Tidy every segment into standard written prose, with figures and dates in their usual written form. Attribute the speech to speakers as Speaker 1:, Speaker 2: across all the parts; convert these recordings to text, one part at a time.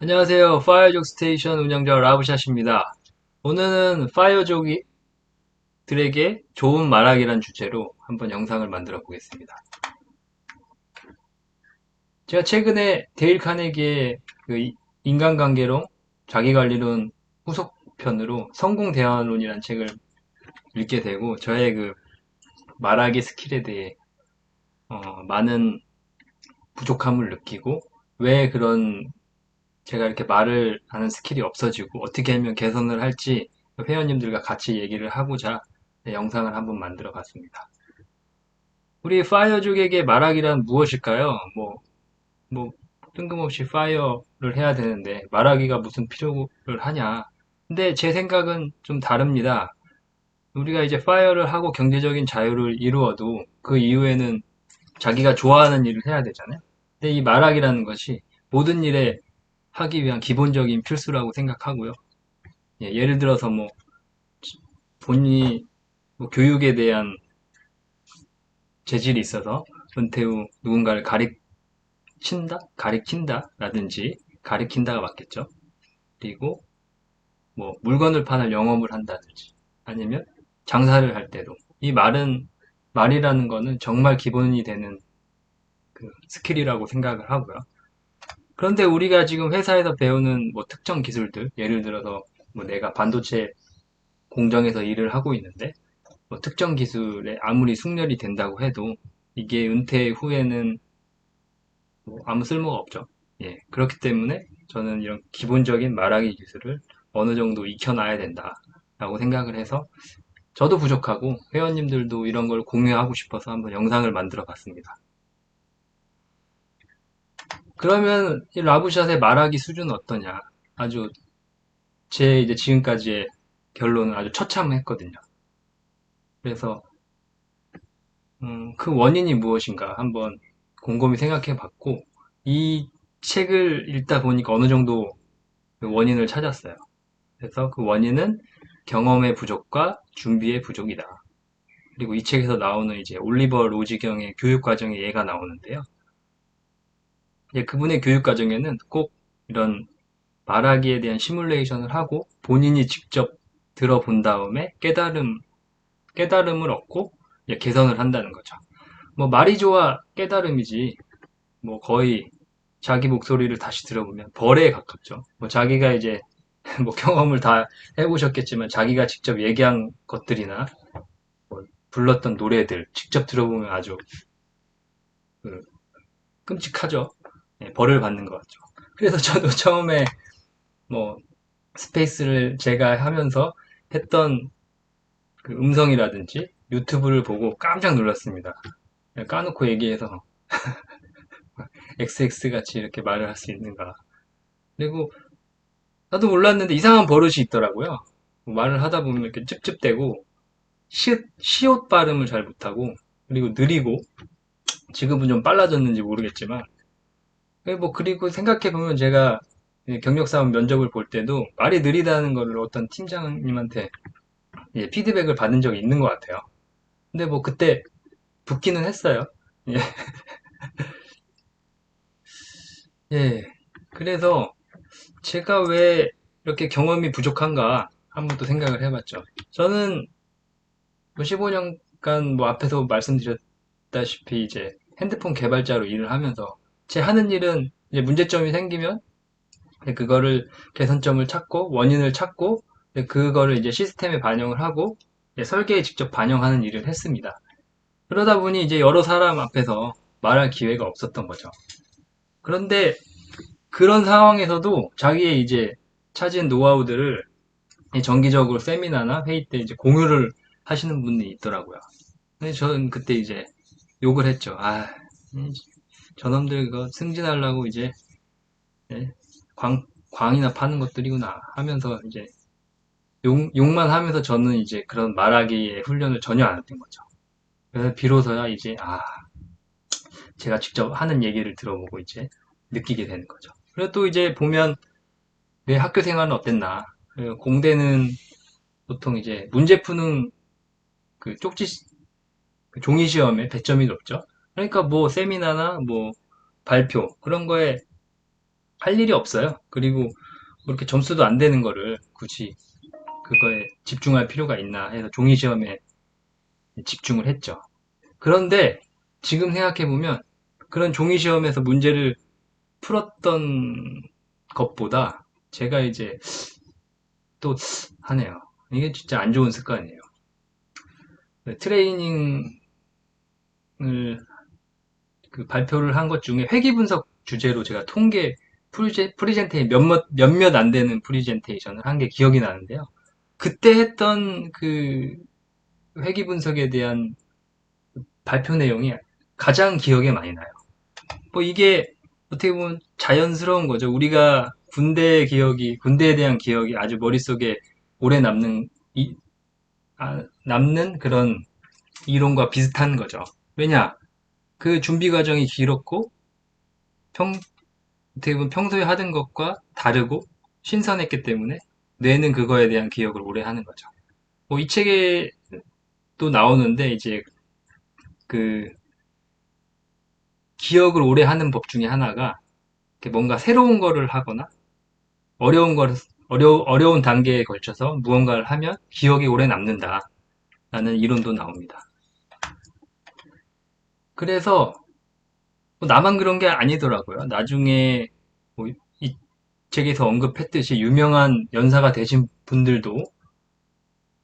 Speaker 1: 안녕하세요. 파이어족 스테이션 운영자 라브샷입니다. 오늘은 파이어족들에게 좋은 말하기란 주제로 한번 영상을 만들어 보겠습니다. 제가 최근에 데일 카네기의 인간관계론, 자기관리론 후속편으로 성공 대화론이라는 책을 읽게 되고 저의 말하기 스킬에 대해 많은 부족함을 느끼고 왜 그런 제가 이렇게 말을 하는 스킬이 없어지고 어떻게 하면 개선을 할지 회원님들과 같이 얘기를 하고자 영상을 한번 만들어 봤습니다. 우리 파이어족에게 말하기란 무엇일까요? 뭐, 뜬금없이 파이어를 해야 되는데 말하기가 무슨 필요를 하냐. 근데 제 생각은 좀 다릅니다. 우리가 이제 파이어를 하고 경제적인 자유를 이루어도 그 이후에는 자기가 좋아하는 일을 해야 되잖아요. 근데 이 말하기라는 것이 모든 일에 하기 위한 기본적인 필수라고 생각하고요. 예를 들어서 본인이 교육에 대한 재질이 있어서 은퇴 후 누군가를 가리킨다? 라든지 가리킨다가 맞겠죠. 그리고 물건을 파는 영업을 한다든지 아니면 장사를 할 때도 이 말이라는 거는 정말 기본이 되는 스킬이라고 생각을 하고요. 그런데 우리가 지금 회사에서 배우는 특정 기술들, 예를 들어서 내가 반도체 공정에서 일을 하고 있는데 특정 기술에 아무리 숙련이 된다고 해도 이게 은퇴 후에는 아무 쓸모가 없죠. 예, 그렇기 때문에 저는 이런 기본적인 말하기 기술을 어느 정도 익혀놔야 된다라고 생각을 해서 저도 부족하고 회원님들도 이런 걸 공유하고 싶어서 한번 영상을 만들어 봤습니다. 그러면 이 라브샷의 말하기 수준은 어떠냐? 아주 제 이제 지금까지의 결론은 아주 처참했거든요. 그래서 그 원인이 무엇인가 한번 곰곰이 생각해 봤고, 이 책을 읽다 보니까 어느 정도 그 원인을 찾았어요. 그래서 그 원인은 경험의 부족과 준비의 부족이다. 그리고 이 책에서 나오는 이제 올리버 로지경의 교육 과정의 예가 나오는데요. 이제 그분의 교육 과정에는 꼭 이런 말하기에 대한 시뮬레이션을 하고 본인이 직접 들어본 다음에 깨달음을 얻고 이제 개선을 한다는 거죠. 말이 좋아 깨달음이지 거의 자기 목소리를 다시 들어보면 벌에 가깝죠. 자기가 이제 경험을 다 해보셨겠지만 자기가 직접 얘기한 것들이나 불렀던 노래들 직접 들어보면 아주 그, 끔찍하죠. 예, 벌을 받는 것 같죠. 그래서 저도 처음에 뭐 스페이스를 제가 하면서 했던 그 음성이라든지 유튜브를 보고 깜짝 놀랐습니다. 까놓고 얘기해서 XX 같이 이렇게 말을 할 수 있는가. 그리고 나도 몰랐는데 이상한 버릇이 있더라고요. 말을 하다 보면 이렇게 찝찝대고 시옷 발음을 잘 못하고 그리고 느리고 지금은 좀 빨라졌는지 모르겠지만 그리고 생각해보면 제가 경력사원 면접을 볼 때도 말이 느리다는 거를 어떤 팀장님한테 피드백을 받은 적이 있는 것 같아요. 근데 그때 붙기는 했어요. 예, 예. 그래서 제가 왜 이렇게 경험이 부족한가 한번 또 생각을 해봤죠. 저는 15년간 앞에서 말씀드렸다시피 이제 핸드폰 개발자로 일을 하면서 제 하는 일은 이제 문제점이 생기면 그거를 개선점을 찾고 원인을 찾고 그거를 이제 시스템에 반영을 하고 설계에 직접 반영하는 일을 했습니다. 그러다 보니 이제 여러 사람 앞에서 말할 기회가 없었던 거죠. 그런데 그런 상황에서도 자기의 이제 찾은 노하우들을 정기적으로 세미나나 회의 때 이제 공유를 하시는 분이 있더라고요. 근데 저는 그때 이제 욕을 했죠. 저놈들 그거 승진하려고 이제 예, 광이나 파는 것들이구나 하면서 이제 욕만 하면서 저는 이제 그런 말하기의 훈련을 전혀 안 했던 거죠. 그래서 비로소야 이제 제가 직접 하는 얘기를 들어보고 이제 느끼게 되는 거죠. 그리고 또 이제 보면 내 학교 생활은 어땠나? 공대는 보통 이제 문제 푸는 쪽지 종이 시험에 배점이 높죠. 그러니까 세미나나 발표 그런 거에 할 일이 없어요. 그리고 그렇게 점수도 안 되는 거를 굳이 그거에 집중할 필요가 있나 해서 종이 시험에 집중을 했죠. 그런데 지금 생각해보면 그런 종이 시험에서 문제를 풀었던 것보다 제가 이제 또 하네요. 이게 진짜 안 좋은 습관이에요. 트레이닝을 그 발표를 한 것 중에 회귀 분석 주제로 제가 통계 프리젠테이션 몇몇 안 되는 프리젠테이션을 한 게 기억이 나는데요. 그때 했던 그 회귀 분석에 대한 발표 내용이 가장 기억에 많이 나요. 뭐 이게 어떻게 보면 자연스러운 거죠. 우리가 군대에 대한 기억이 아주 머릿속에 오래 남는 그런 이론과 비슷한 거죠. 왜냐? 그 준비 과정이 길었고, 어떻게 보면 평소에 하던 것과 다르고 신선했기 때문에 뇌는 그거에 대한 기억을 오래 하는 거죠. 뭐 이 책에 또 나오는데 이제 그 기억을 오래 하는 법 중에 하나가 뭔가 새로운 거를 하거나 어려운 걸 어려운 단계에 걸쳐서 무언가를 하면 기억이 오래 남는다라는 이론도 나옵니다. 그래서 뭐 나만 그런 게 아니더라고요. 나중에 뭐이 책에서 언급했듯이 유명한 연사가 되신 분들도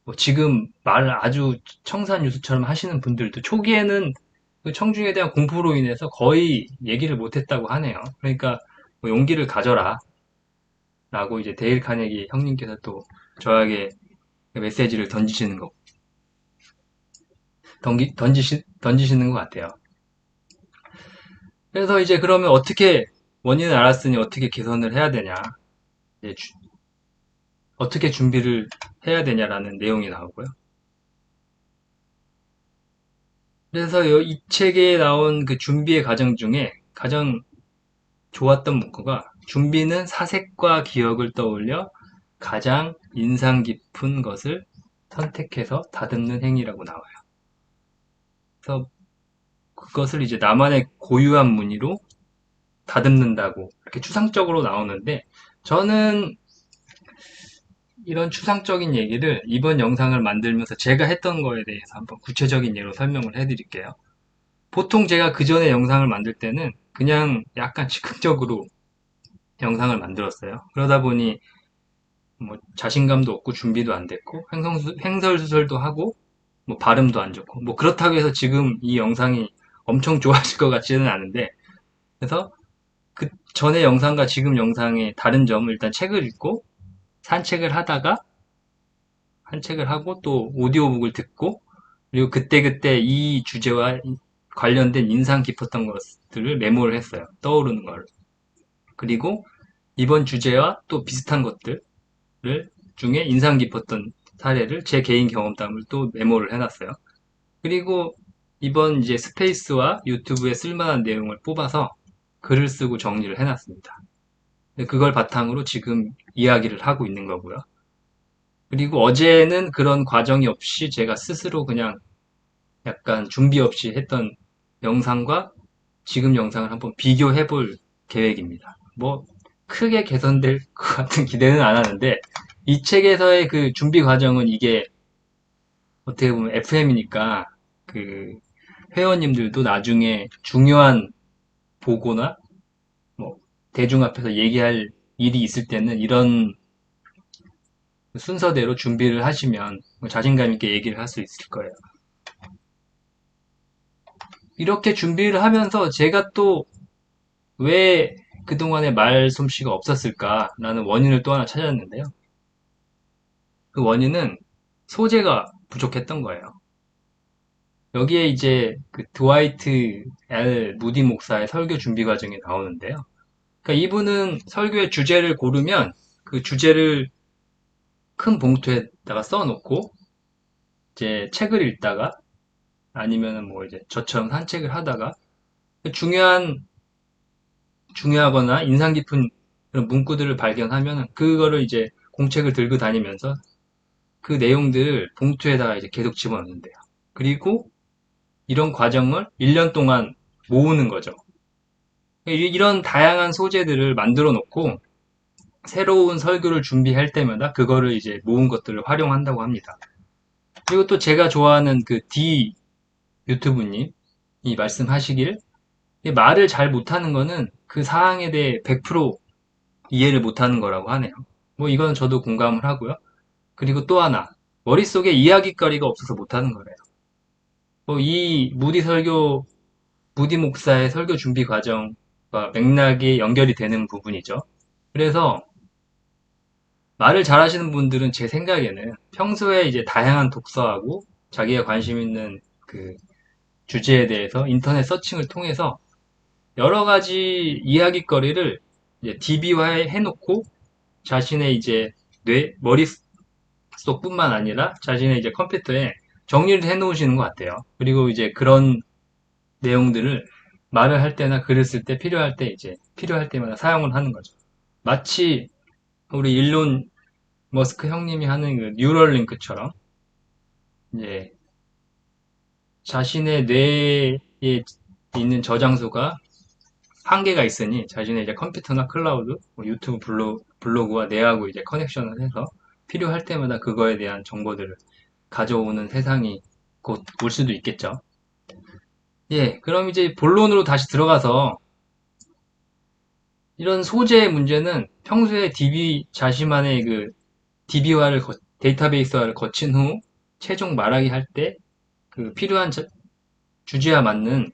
Speaker 1: 뭐 지금 말 아주 청산유수처럼 하시는 분들도 초기에는 그 청중에 대한 공포로 인해서 거의 얘기를 못했다고 하네요. 그러니까 뭐 용기를 가져라 라고 이제 데일 카네기 형님께서 또 저에게 메시지를 던지시는 것 같아요. 그래서 이제 그러면 어떻게 원인을 알았으니 어떻게 개선을 해야 되냐, 이제 어떻게 준비를 해야 되냐라는 내용이 나오고요. 그래서 이 책에 나온 그 준비의 과정 중에 가장 좋았던 문구가 준비는 사색과 기억을 떠올려 가장 인상 깊은 것을 선택해서 다듬는 행위라고 나와요. 그래서 그것을 이제 나만의 고유한 무늬로 다듬는다고 이렇게 추상적으로 나오는데 저는 이런 추상적인 얘기를 이번 영상을 만들면서 제가 했던 거에 대해서 한번 구체적인 예로 설명을 해드릴게요. 보통 제가 그 전에 영상을 만들 때는 그냥 약간 즉흥적으로 영상을 만들었어요. 그러다 보니 뭐 자신감도 없고 준비도 안 됐고 횡설수설도 하고 뭐 발음도 안 좋고 뭐 그렇다고 해서 지금 이 영상이 엄청 좋아질 것 같지는 않은데 그래서 그 전에 영상과 지금 영상의 다른 점을 일단 책을 읽고 산책을 하다가 산책을 하고 또 오디오북을 듣고 그리고 그때그때 이 주제와 관련된 인상 깊었던 것들을 메모를 했어요. 떠오르는 걸. 그리고 이번 주제와 또 비슷한 것들을 중에 인상 깊었던 사례를 제 개인 경험담을 또 메모를 해놨어요. 그리고 이번 이제 스페이스와 유튜브에 쓸만한 내용을 뽑아서 글을 쓰고 정리를 해놨습니다. 그걸 바탕으로 지금 이야기를 하고 있는 거고요. 그리고 어제는 그런 과정이 없이 제가 스스로 그냥 약간 준비 없이 했던 영상과 지금 영상을 한번 비교해 볼 계획입니다. 뭐 크게 개선될 것 같은 기대는 안 하는데 이 책에서의 그 준비 과정은 이게 어떻게 보면 FM이니까 그 회원님들도 나중에 중요한 보고나 뭐 대중 앞에서 얘기할 일이 있을 때는 이런 순서대로 준비를 하시면 자신감 있게 얘기를 할 수 있을 거예요. 이렇게 준비를 하면서 제가 또 왜 그동안에 말솜씨가 없었을까라는 원인을 또 하나 찾았는데요. 그 원인은 소재가 부족했던 거예요. 여기에 이제 그 드와이트 L 무디 목사의 설교 준비 과정이 나오는데요. 그러니까 이분은 설교의 주제를 고르면 그 주제를 큰 봉투에다가 써놓고 이제 책을 읽다가 아니면은 뭐 이제 저처럼 산책을 하다가 중요하거나 인상 깊은 그런 문구들을 발견하면 그거를 이제 공책을 들고 다니면서 그 내용들을 봉투에다가 이제 계속 집어넣는데요. 그리고 이런 과정을 1년 동안 모으는 거죠. 이런 다양한 소재들을 만들어 놓고 새로운 설교를 준비할 때마다 그거를 이제 모은 것들을 활용한다고 합니다. 그리고 또 제가 좋아하는 그 D 유튜브님이 말씀하시길 말을 잘 못하는 거는 그 사항에 대해 100% 이해를 못하는 거라고 하네요. 뭐 이건 저도 공감을 하고요. 그리고 또 하나 머릿속에 이야깃거리가 없어서 못하는 거래요. 뭐 이 무디 목사의 설교 준비 과정과 맥락이 연결이 되는 부분이죠. 그래서 말을 잘하시는 분들은 제 생각에는 평소에 이제 다양한 독서하고 자기가 관심 있는 그 주제에 대해서 인터넷 서칭을 통해서 여러 가지 이야깃거리를 이제 DB화 해놓고 자신의 이제 머릿속뿐만 아니라 자신의 이제 컴퓨터에 정리를 해놓으시는 것 같아요. 그리고 이제 그런 내용들을 말을 할 때나 글을 쓸 때 필요할 때 이제 필요할 때마다 사용을 하는 거죠. 마치 우리 일론 머스크 형님이 하는 그 뉴럴링크처럼 이제 자신의 뇌에 있는 저장소가 한계가 있으니 자신의 이제 컴퓨터나 클라우드, 뭐 유튜브 블로그와 뇌하고 이제 커넥션을 해서 필요할 때마다 그거에 대한 정보들을 가져오는 세상이 곧 올 수도 있겠죠. 예, 그럼 이제 본론으로 다시 들어가서 이런 소재의 문제는 평소에 자신만의 그 DB화를 데이터베이스화를 거친 후 최종 말하기 할 때 그 필요한 주제와 맞는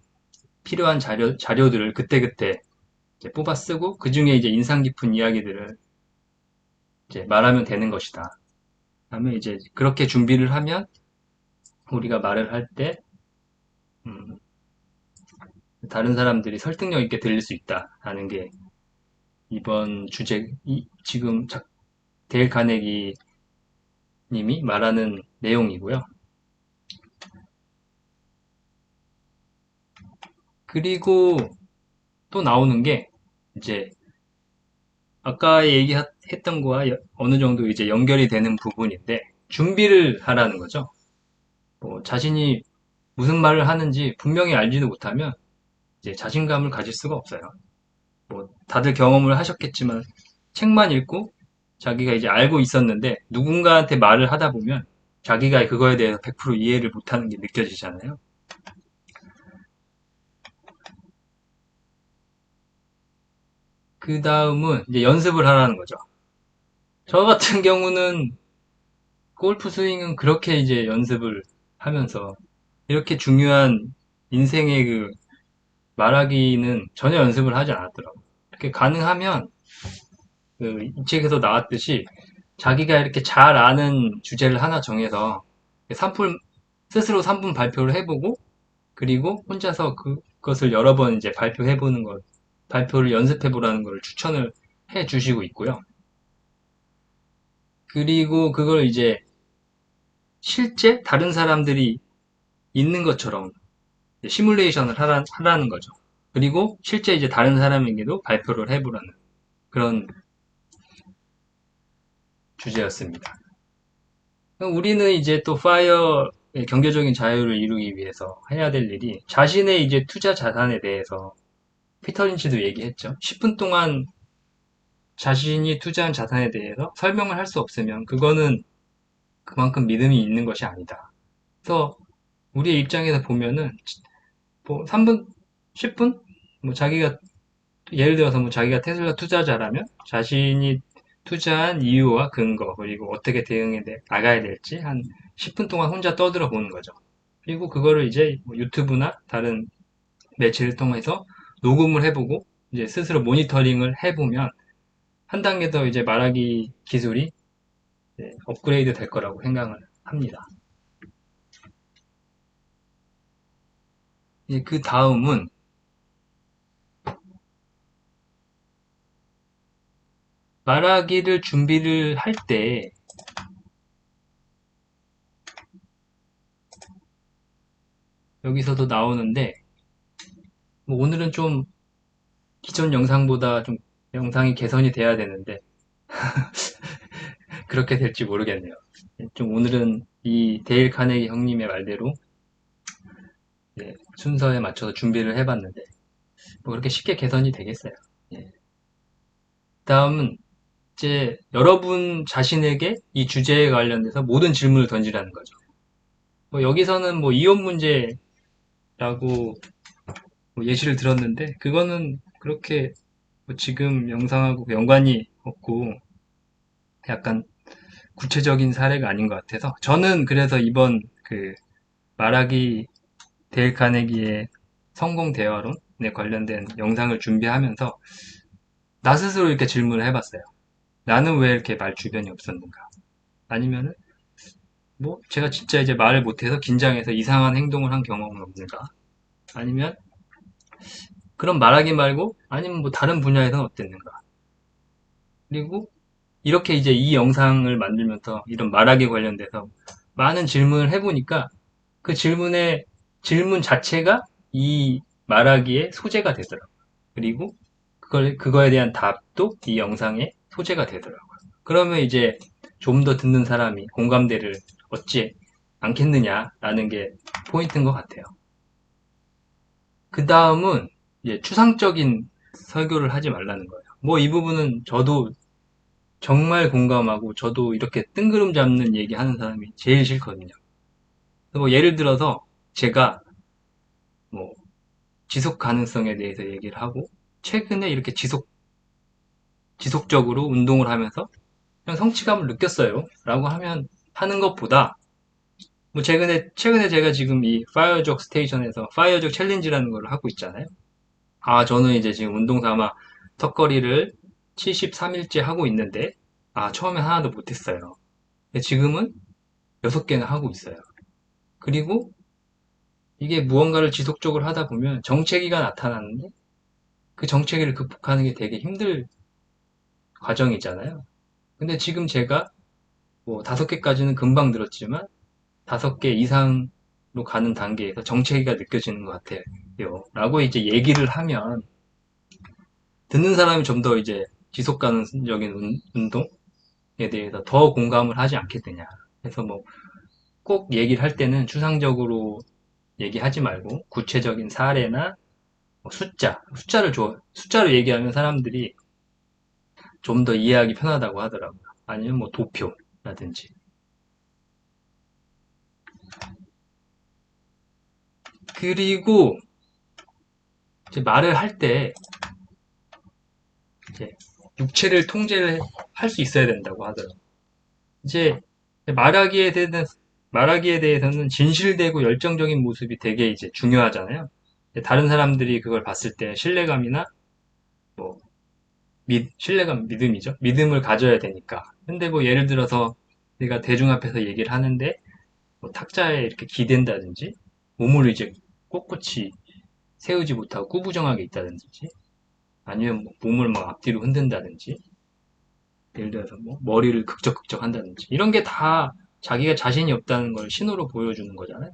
Speaker 1: 필요한 자료들을 그때그때 이제 뽑아 쓰고 그 중에 이제 인상 깊은 이야기들을 이제 말하면 되는 것이다. 다음에 이제 그렇게 준비를 하면 우리가 말을 할 때, 음, 다른 사람들이 설득력 있게 들릴 수 있다라는 게 이번 지금 데일 카네기 님이 말하는 내용이고요. 그리고 또 나오는 게 이제 아까 얘기했던 거와 어느 정도 이제 연결이 되는 부분인데 준비를 하라는 거죠. 뭐 자신이 무슨 말을 하는지 분명히 알지도 못하면 이제 자신감을 가질 수가 없어요. 뭐 다들 경험을 하셨겠지만 책만 읽고 자기가 이제 알고 있었는데 누군가한테 말을 하다 보면 자기가 그거에 대해서 100% 이해를 못하는 게 느껴지잖아요. 그 다음은 이제 연습을 하라는 거죠. 저 같은 경우는 골프 스윙은 그렇게 이제 연습을 하면서 이렇게 중요한 인생의 그 말하기는 전혀 연습을 하지 않았더라고요. 이렇게 가능하면 그 이 책에서 나왔듯이 자기가 이렇게 잘 아는 주제를 하나 정해서 스스로 3분 발표를 해보고 그리고 혼자서 그것을 여러 번 이제 발표를 연습해보라는 걸 추천을 해 주시고 있고요. 그리고 그걸 이제 실제 다른 사람들이 있는 것처럼 시뮬레이션을 하라는 거죠. 그리고 실제 이제 다른 사람에게도 발표를 해보라는 그런 주제였습니다. 우리는 이제 또 파이어의 경제적인 자유를 이루기 위해서 해야 될 일이 자신의 이제 투자 자산에 대해서 피터 린치도 얘기했죠. 10분 동안 자신이 투자한 자산에 대해서 설명을 할 수 없으면 그거는 그만큼 믿음이 있는 것이 아니다. 그래서 우리의 입장에서 보면은 뭐 3분, 10분? 뭐 자기가 예를 들어서 뭐 자기가 테슬라 투자자라면 자신이 투자한 이유와 근거 그리고 어떻게 대응해 나가야 될지 한 10분 동안 혼자 떠들어 보는 거죠. 그리고 그거를 이제 뭐 유튜브나 다른 매체를 통해서 녹음을 해보고 이제 스스로 모니터링을 해보면 한 단계 더 이제 말하기 기술이 업그레이드 될 거라고 생각을 합니다. 이제 그 다음은 말하기를 준비를 할 때 여기서도 나오는데 뭐 오늘은 좀 기존 영상보다 좀 영상이 개선이 돼야 되는데 그렇게 될지 모르겠네요. 좀 오늘은 이 데일 카네기 형님의 말대로 순서에 맞춰서 준비를 해봤는데 뭐 그렇게 쉽게 개선이 되겠어요. 예. 다음은 이제 여러분 자신에게 이 주제에 관련돼서 모든 질문을 던지라는 거죠. 뭐 여기서는 뭐 이혼 문제라고 뭐 예시를 들었는데 그거는 그렇게 뭐 지금 영상하고 연관이 없고 약간 구체적인 사례가 아닌 것 같아서 저는 그래서 이번 그 말하기 데일 카네기의 성공 대화론에 관련된 영상을 준비하면서 나 스스로 이렇게 질문을 해봤어요. 나는 왜 이렇게 말 주변이 없었는가? 아니면은 뭐 제가 진짜 이제 말을 못해서 긴장해서 이상한 행동을 한 경험은 없는가? 아니면 그런 말하기 말고 아니면 뭐 다른 분야에서는 어땠는가? 그리고 이렇게 이제 이 영상을 만들면서 이런 말하기 관련돼서 많은 질문을 해보니까 그 질문 자체가 이 말하기의 소재가 되더라고요. 그리고 그거에 대한 답도 이 영상의 소재가 되더라고요. 그러면 이제 좀 더 듣는 사람이 공감대를 얻지 않겠느냐라는 게 포인트인 것 같아요. 그 다음은 이제 추상적인 설교를 하지 말라는 거예요. 뭐 이 부분은 저도 정말 공감하고 저도 이렇게 뜬구름 잡는 얘기 하는 사람이 제일 싫거든요. 뭐 예를 들어서 제가 뭐 지속 가능성에 대해서 얘기를 하고 최근에 이렇게 지속적으로 운동을 하면서 그냥 성취감을 느꼈어요. 라고 하는 것보다 뭐 최근에 제가 지금 이 파이어족 스테이션에서 파이어족 챌린지라는 걸 하고 있잖아요. 아, 저는 이제 지금 운동 삼아 턱걸이를 73일째 하고 있는데 처음에 하나도 못했어요. 근데 지금은 6개나 하고 있어요. 그리고 이게 무언가를 지속적으로 하다 보면 정체기가 나타나는데 그 정체기를 극복하는 게 되게 힘들 과정이잖아요. 근데 지금 제가 뭐 5개까지는 금방 늘었지만 5개 이상으로 가는 단계에서 정체기가 느껴지는 것 같아요. 라고 이제 얘기를 하면 듣는 사람이 좀 더 이제 지속 가능적인 운동에 대해서 더 공감을 하지 않겠느냐. 그래서 뭐 꼭 얘기를 할 때는 추상적으로 얘기하지 말고 구체적인 사례나 뭐 숫자로 얘기하면 사람들이 좀 더 이해하기 편하다고 하더라고요. 아니면 뭐 도표라든지. 그리고 이제 말을 할 때 이제 육체를 통제를 할 수 있어야 된다고 하더라고요. 이제 말하기에 대해서 말하기에 대해서는 진실되고 열정적인 모습이 되게 이제 중요하잖아요. 다른 사람들이 그걸 봤을 때 신뢰감이나 뭐 신뢰감, 믿음이죠. 믿음을 가져야 되니까. 근데 뭐 예를 들어서 내가 대중 앞에서 얘기를 하는데 뭐 탁자에 이렇게 기댄다든지 몸을 이제 꼿꼿이 세우지 못하고 꾸부정하게 있다든지 아니면 뭐 몸을 막 앞뒤로 흔든다든지 예를 들어서 뭐 머리를 극적극적 한다든지 이런 게 다 자기가 자신이 없다는 걸 신호로 보여주는 거잖아요.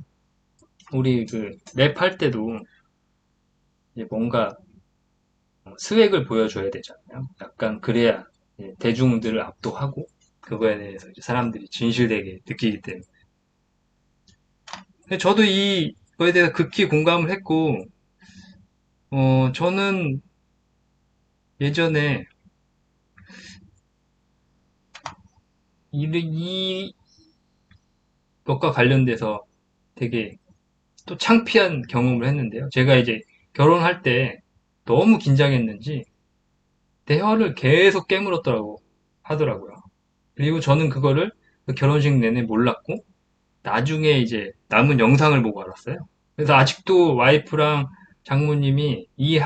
Speaker 1: 우리 그 랩할 때도 이제 뭔가 스웩을 보여줘야 되잖아요. 약간 그래야 대중들을 압도하고 그거에 대해서 이제 사람들이 진실되게 느끼기 때문에. 저도 이거에 대해서 극히 공감을 했고, 저는 예전에 이 것과 관련돼서 되게 또 창피한 경험을 했는데요. 제가 이제 결혼할 때 너무 긴장했는지 대화를 계속 깨물었더라고 하더라고요. 그리고 저는 그거를 그 결혼식 내내 몰랐고 나중에 이제 남은 영상을 보고 알았어요. 그래서 아직도 와이프랑 장모님이 이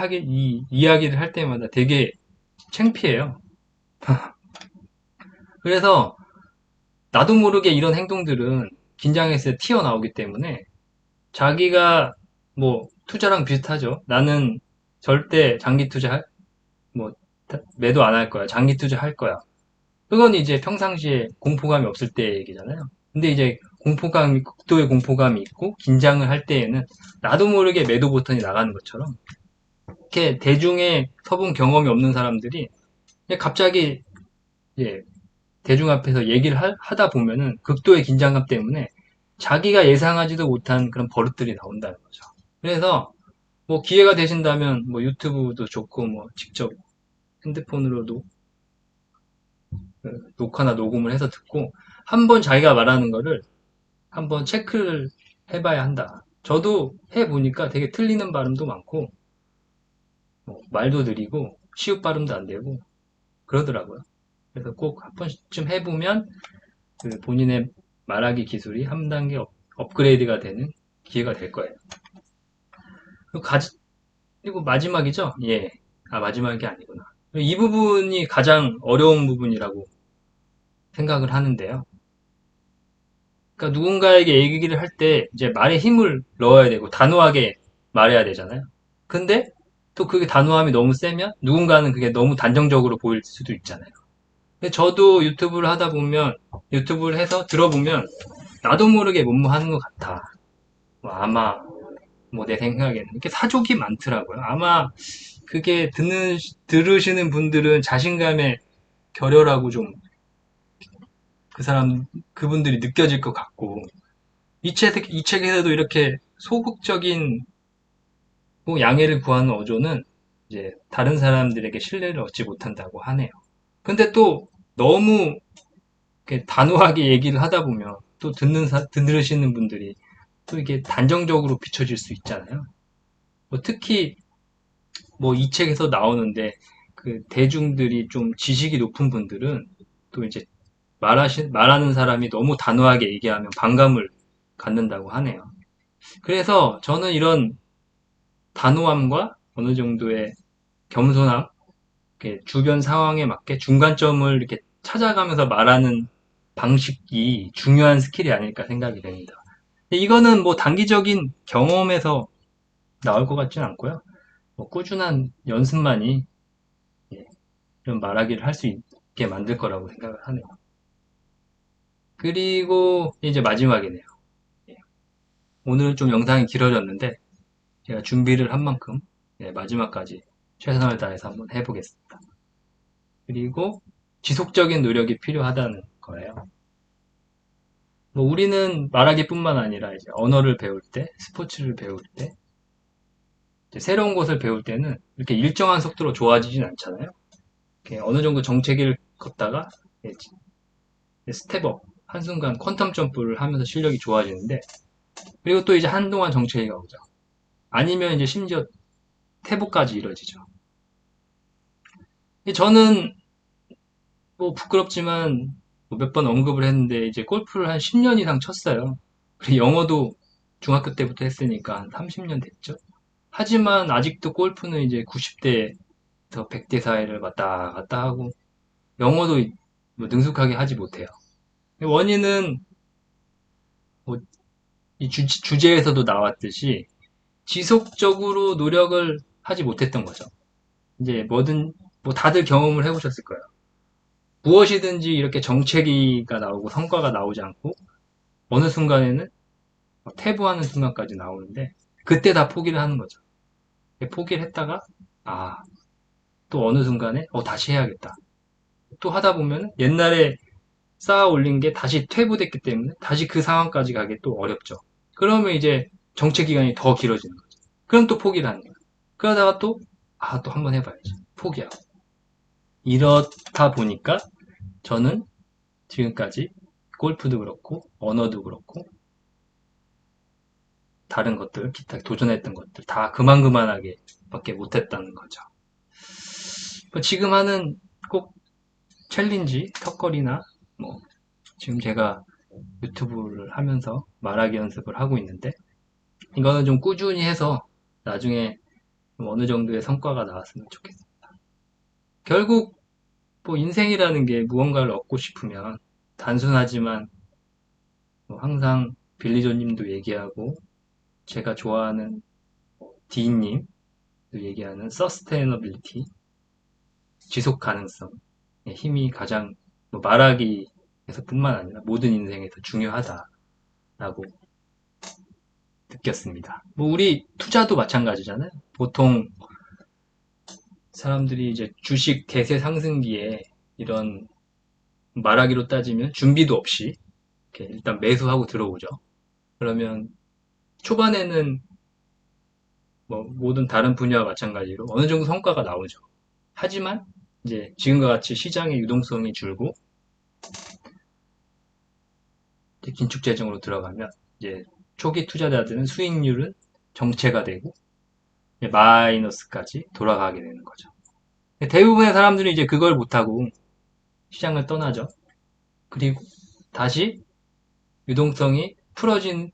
Speaker 1: 이야기를 할 때마다 되게 창피해요. 그래서 나도 모르게 이런 행동들은 긴장했을 때 튀어나오기 때문에 자기가 뭐 투자랑 비슷하죠. 나는 절대 장기 뭐 매도 안 할 거야. 장기 투자 할 거야. 그건 이제 평상시에 공포감이 없을 때 얘기잖아요. 근데 이제 극도의 공포감이 있고 긴장을 할 때에는 나도 모르게 매도 버튼이 나가는 것처럼 이렇게 대중의 서본 경험이 없는 사람들이 갑자기 이제 대중 앞에서 얘기를 하다 보면은 극도의 긴장감 때문에 자기가 예상하지도 못한 그런 버릇들이 나온다는 거죠. 그래서 뭐 기회가 되신다면 뭐 유튜브도 좋고 뭐 직접 핸드폰으로도 녹화나 녹음을 해서 듣고 한번 자기가 말하는 거를 한번 체크를 해봐야 한다. 저도 해보니까 되게 틀리는 발음도 많고 뭐 말도 느리고 시옷 발음도 안 되고 그러더라고요. 그래서 꼭 한 번쯤 해보면 그 본인의 말하기 기술이 한 단계 업그레이드가 되는 기회가 될 거예요. 그리고 마지막이죠? 예. 아, 마지막이 아니구나. 이 부분이 가장 어려운 부분이라고 생각을 하는데요. 그러니까 누군가에게 얘기를 할 때 이제 말에 힘을 넣어야 되고 단호하게 말해야 되잖아요. 근데 또 그게 단호함이 너무 세면 누군가는 그게 너무 단정적으로 보일 수도 있잖아요. 근데 저도 유튜브를 하다 보면 유튜브를 해서 들어보면 나도 모르게 뭐뭐 하는 것 같아. 뭐 아마 뭐 내 생각에는 이렇게 사족이 많더라고요. 아마 그게 들으시는 분들은 자신감에 결여라고 좀 그 사람 그분들이 느껴질 것 같고 이 책에서도 이렇게 소극적인 뭐 양해를 구하는 어조는 이제 다른 사람들에게 신뢰를 얻지 못한다고 하네요. 근데 또 너무 이렇게 단호하게 얘기를 하다 보면 또 들으시는 분들이 또 이게 단정적으로 비춰질 수 있잖아요. 뭐 특히 뭐 이 책에서 나오는데 그 대중들이 좀 지식이 높은 분들은 또 이제 말하는 사람이 너무 단호하게 얘기하면 반감을 갖는다고 하네요. 그래서 저는 이런 단호함과 어느 정도의 겸손함, 이렇게 주변 상황에 맞게 중간점을 이렇게 찾아가면서 말하는 방식이 중요한 스킬이 아닐까 생각이 됩니다. 이거는 뭐 단기적인 경험에서 나올 것 같지는 않고요. 뭐 꾸준한 연습만이 예, 이런 말하기를 할 수 있게 만들 거라고 생각을 하네요. 그리고 이제 마지막이네요. 예, 오늘은 좀 영상이 길어졌는데 제가 준비를 한 만큼 예, 마지막까지 최선을 다해서 한번 해보겠습니다. 그리고 지속적인 노력이 필요하다는 거예요. 뭐 우리는 말하기뿐만 아니라 이제 언어를 배울 때, 스포츠를 배울 때, 이제 새로운 것을 배울 때는 이렇게 일정한 속도로 좋아지진 않잖아요. 이렇게 어느 정도 정체기를 걷다가 스텝업, 한순간 퀀텀 점프를 하면서 실력이 좋아지는데, 그리고 또 이제 한동안 정체기가 오죠. 아니면 이제 심지어 퇴보까지 이뤄지죠. 저는 뭐 부끄럽지만 몇 번 언급을 했는데 이제 골프를 한 10년 이상 쳤어요. 그리고 영어도 중학교 때부터 했으니까 한 30년 됐죠. 하지만 아직도 골프는 이제 90대에서 100대 사이를 왔다 갔다 하고 영어도 뭐 능숙하게 하지 못해요. 원인은 뭐이 주제에서도 나왔듯이 지속적으로 노력을 하지 못했던 거죠. 이제 뭐든 뭐 다들 경험을 해보셨을 거예요. 무엇이든지 이렇게 정체기가 나오고 성과가 나오지 않고 어느 순간에는 퇴보하는 순간까지 나오는데 그때 다 포기를 하는 거죠. 포기를 했다가 아, 또 어느 순간에 다시 해야겠다. 또 하다 보면 옛날에 쌓아 올린 게 다시 퇴보됐기 때문에 다시 그 상황까지 가기 또 어렵죠. 그러면 이제 정체 기간이 더 길어지는 거죠. 그럼 또 포기를 하는 거예요. 그러다가 또 또 한번 해봐야지. 포기하고. 이렇다 보니까 저는 지금까지 골프도 그렇고 언어도 그렇고 다른 것들, 기타 도전했던 것들 다 그만하게 밖에 못했다는 거죠. 지금 하는 꼭 챌린지, 턱걸이나 뭐 지금 제가 유튜브를 하면서 말하기 연습을 하고 있는데 이거는 좀 꾸준히 해서 나중에 어느 정도의 성과가 나왔으면 좋겠습니다. 결국 뭐 인생이라는 게 무언가를 얻고 싶으면 단순하지만 뭐 항상 빌리조님도 얘기하고 제가 좋아하는 디인님도 얘기하는 서스테너빌리티 지속 가능성의 힘이 가장 뭐 말하기에서뿐만 아니라 모든 인생에서 중요하다라고 느꼈습니다. 뭐 우리 투자도 마찬가지잖아요. 보통 사람들이 이제 주식 대세 상승기에 이런 말하기로 따지면 준비도 없이 이렇게 일단 매수하고 들어오죠. 그러면 초반에는 뭐 모든 다른 분야와 마찬가지로 어느 정도 성과가 나오죠. 하지만 이제 지금과 같이 시장의 유동성이 줄고 긴축 재정으로 들어가면 이제 초기 투자자들은 수익률은 정체가 되고 마이너스까지 돌아가게 되는 거죠. 대부분의 사람들이 이제 그걸 못하고 시장을 떠나죠. 그리고 다시 유동성이 풀어진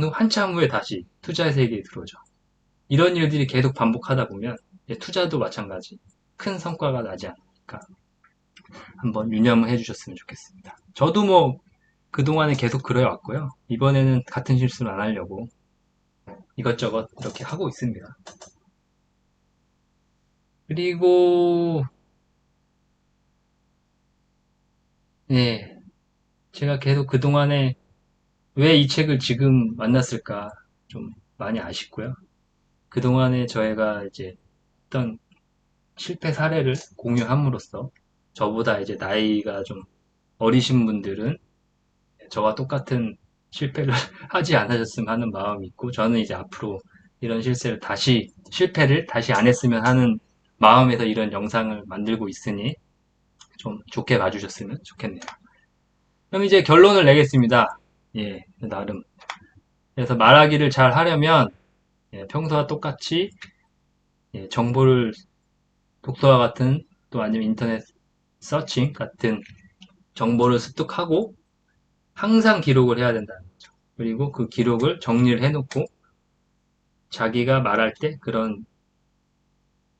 Speaker 1: 후 한참 후에 다시 투자 세계에 들어오죠. 이런 일들이 계속 반복하다 보면 투자도 마찬가지 큰 성과가 나지 않으니까 한번 유념을 해주셨으면 좋겠습니다. 저도 뭐 그동안에 계속 그래왔고요. 이번에는 같은 실수를 안 하려고 이것저것 이렇게 하고 있습니다. 그리고 네, 제가 계속 그동안에 왜 이 책을 지금 만났을까 좀 많이 아쉽고요. 그동안에 저희가 이제 어떤 실패 사례를 공유함으로써 저보다 이제 나이가 좀 어리신 분들은 저와 똑같은 실패를 하지 않으셨으면 하는 마음이 있고 저는 이제 앞으로 이런 실패를 다시 안 했으면 하는 마음에서 이런 영상을 만들고 있으니 좀 좋게 봐주셨으면 좋겠네요. 그럼 이제 결론을 내겠습니다. 예, 나름. 그래서 말하기를 잘 하려면 평소와 똑같이 정보를 독서와 같은 또 아니면 인터넷 서칭 같은 정보를 습득하고 항상 기록을 해야 된다는 거죠. 그리고 그 기록을 정리를 해놓고 자기가 말할 때 그런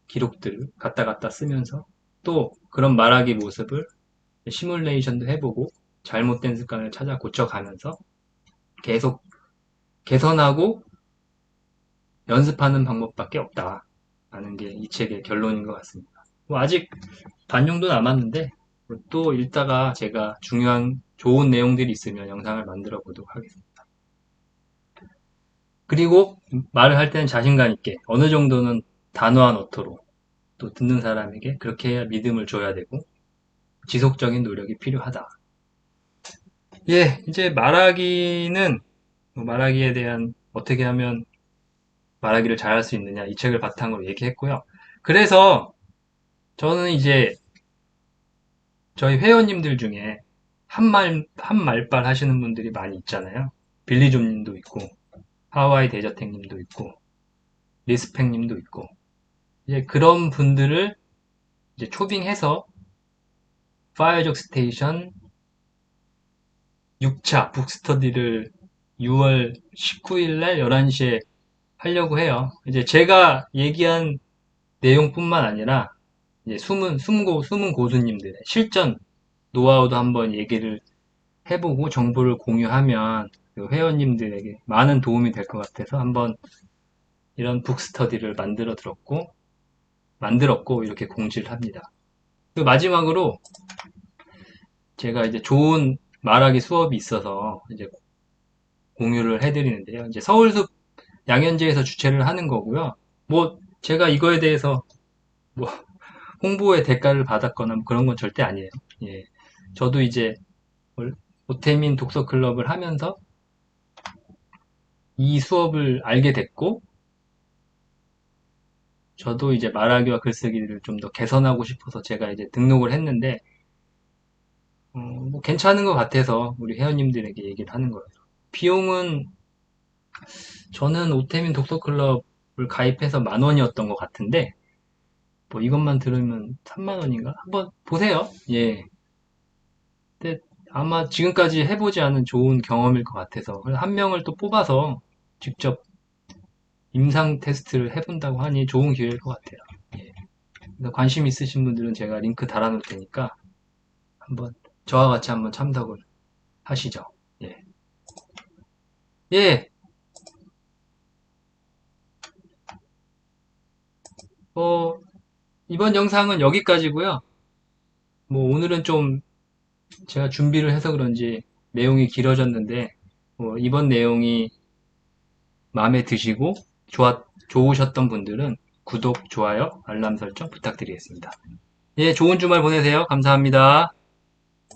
Speaker 1: 기록들을 갖다 쓰면서 또 그런 말하기 모습을 시뮬레이션도 해보고 잘못된 습관을 찾아 고쳐가면서 계속 개선하고 연습하는 방법밖에 없다. 라는 게 이 책의 결론인 것 같습니다. 뭐 아직 반 정도 남았는데 또 읽다가 제가 중요한 좋은 내용들이 있으면 영상을 만들어 보도록 하겠습니다. 그리고 말을 할 때는 자신감 있게 어느 정도는 단호한 어투로 또 듣는 사람에게 그렇게 해야 믿음을 줘야 되고 지속적인 노력이 필요하다. 예, 이제 말하기는 말하기에 대한 어떻게 하면 말하기를 잘할 수 있느냐 이 책을 바탕으로 얘기했고요. 그래서 저는 이제 저희 회원님들 중에 한말발 하시는 분들이 많이 있잖아요. 빌리존 님도 있고, 하와이 대저택 님도 있고, 리스펙 님도 있고, 이제 그런 분들을 이제 초빙해서 파이어족 스테이션 6차 북스터디를 6월 19일 날 11시에 하려고 해요. 이제 제가 얘기한 내용뿐만 아니라 이제 숨은 고수님들의 실전 노하우도 한번 얘기를 해보고 정보를 공유하면 그 회원님들에게 많은 도움이 될 것 같아서 한번 이런 북스터디를 만들었고 이렇게 공지를 합니다. 그 마지막으로 제가 이제 좋은 말하기 수업이 있어서 이제 공유를 해드리는데요. 이제 서울숲 양현지에서 주최를 하는 거고요. 뭐 제가 이거에 대해서 뭐 홍보의 대가를 받았거나 뭐 그런 건 절대 아니에요. 예. 저도 이제 오태민 독서 클럽을 하면서 이 수업을 알게 됐고 저도 이제 말하기와 글쓰기를 좀 더 개선하고 싶어서 제가 이제 등록을 했는데 뭐 괜찮은 것 같아서 우리 회원님들에게 얘기를 하는 거예요. 비용은 저는 오태민 독서클럽을 가입해서 10,000원이었던 것 같은데 뭐 이것만 들으면 30,000원인가? 한번 보세요. 예. 근데 아마 지금까지 해보지 않은 좋은 경험일 것 같아서 한 명을 또 뽑아서 직접 임상 테스트를 해본다고 하니 좋은 기회일 것 같아요. 예. 그래서 관심 있으신 분들은 제가 링크 달아놓을 테니까 한번 저와 같이 한번 참석을 하시죠. 예. 예. 어, 이번 영상은 여기까지고요. 뭐 오늘은 좀 제가 준비를 해서 그런지 내용이 길어졌는데 이번 내용이 마음에 드시고 좋으셨던 분들은 구독, 좋아요, 알람 설정 부탁드리겠습니다. 예, 좋은 주말 보내세요. 감사합니다.